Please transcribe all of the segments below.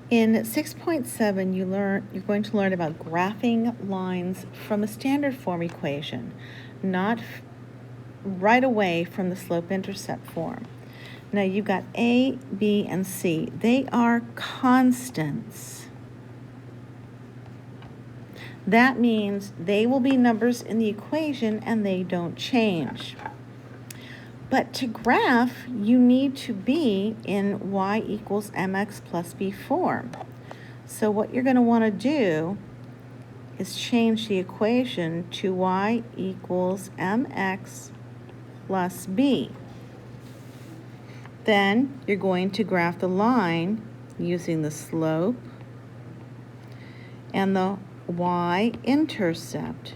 In 6.7, you're going to learn about graphing lines from a standard form equation, not right away from the slope-intercept form. Now you've got A, B, and C. They are constants. That means they will be numbers in the equation and they don't change. But to graph, you need to be in y equals mx plus b form. So what you're going to want to do is change the equation to y equals mx plus b. Then you're going to graph the line using the slope and the y-intercept,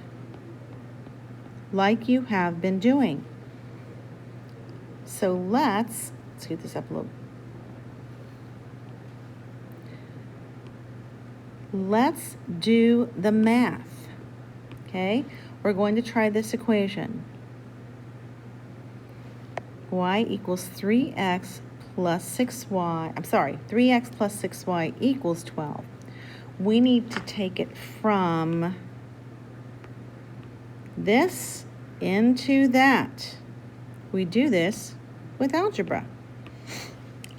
like you have been doing. So let's get this up a little. Let's do the math, okay? We're going to try this equation. Y equals 3x plus 6y, 3x plus 6y equals 12. We need to take it from this into that. We do this with algebra.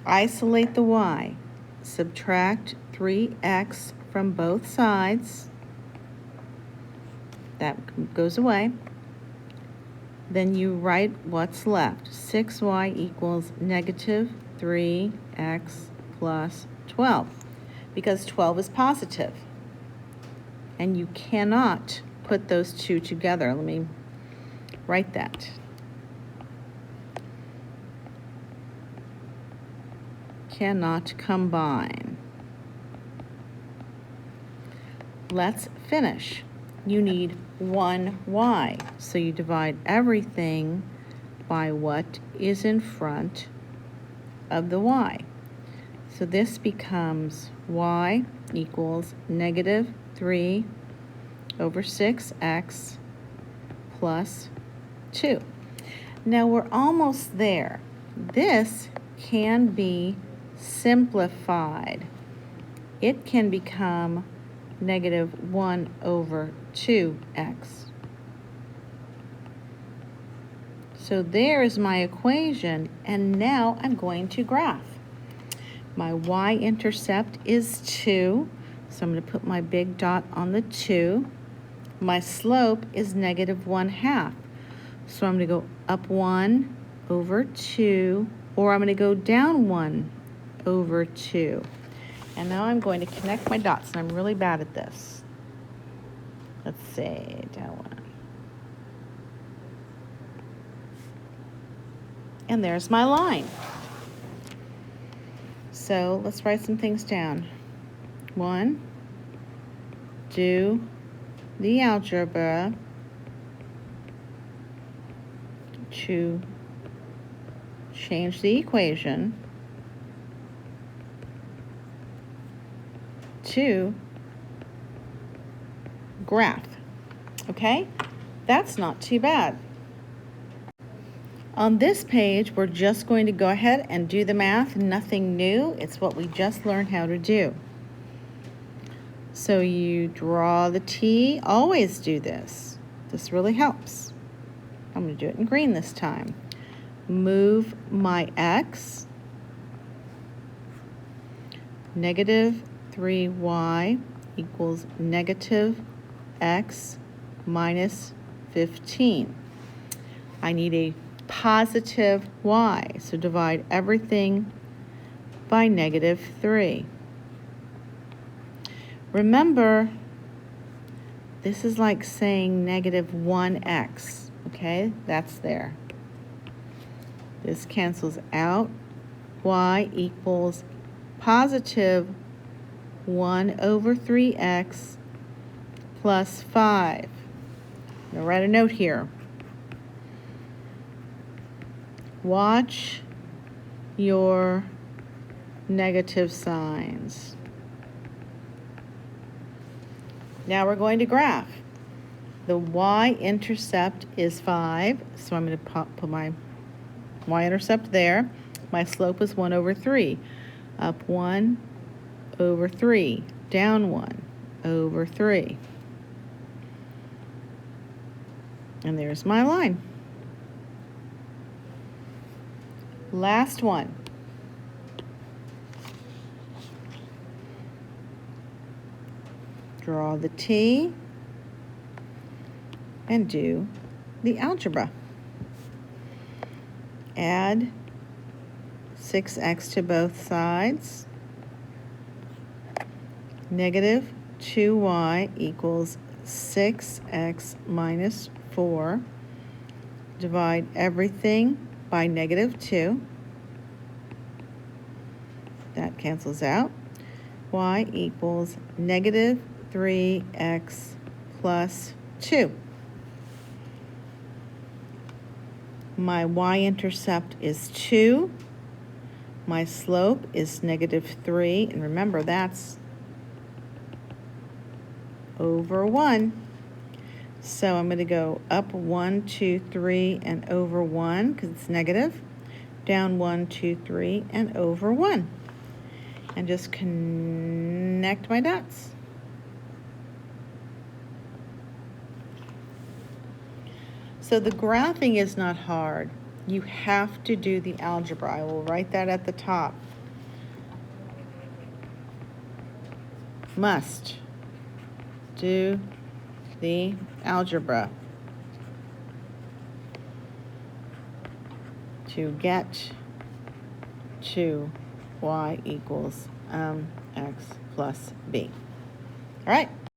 Isolate the y. Subtract 3x from both sides. That goes away. Then you write what's left. 6y equals negative 3x plus 12. Because 12 is positive. And you cannot put those two together. Let me write that. Cannot combine. Let's finish. You need 1y, so you divide everything by what is in front of the y. So this becomes y equals negative 3 over 6x plus 2. Now we're almost there. This can be simplified. It can become negative 1 over 2x. So there is my equation, and now I'm going to graph. My y-intercept is 2, so I'm going to put my big dot on the 2. My slope is negative 1/2, so I'm going to go up 1 over 2, or I'm going to go down 1 over 2. And now I'm going to connect my dots, and I'm really bad at this. Let's see, down 1. And there's my line. So let's write some things down. 1, do the algebra to change the equation to graph. Okay? That's not too bad. On this page, we're just going to go ahead and do the math. Nothing new. It's what we just learned how to do. So you draw the T. Always do this. This really helps. I'm going to do it in green this time. Move my X. Negative 3y equals negative x minus 15. I need a positive y, so divide everything by negative 3. Remember, this is like saying negative 1x, okay? That's there. This cancels out. Y equals positive 1 over 3x plus 5. I'm going to write a note here. Watch your negative signs. Now we're going to graph. The y-intercept is 5, so I'm going to put my y-intercept there. My slope is 1 over 3. Up 1 over 3, down 1, over 3. And there's my line. Last one. Draw the T and do the algebra. Add 6x to both sides. Negative 2y equals 6x minus 4. Divide everything by negative 2. That cancels out. Y equals negative 3x plus 2. My y-intercept is 2. My slope is negative 3. And remember, that's over 1. So I'm going to go up 1, 2, 3, and over 1 because it's negative. Down 1, 2, 3, and over 1. And just connect my dots. So the graphing is not hard. You have to do the algebra. I will write that at the top. Must do the algebra to get to y equals x plus b. All right.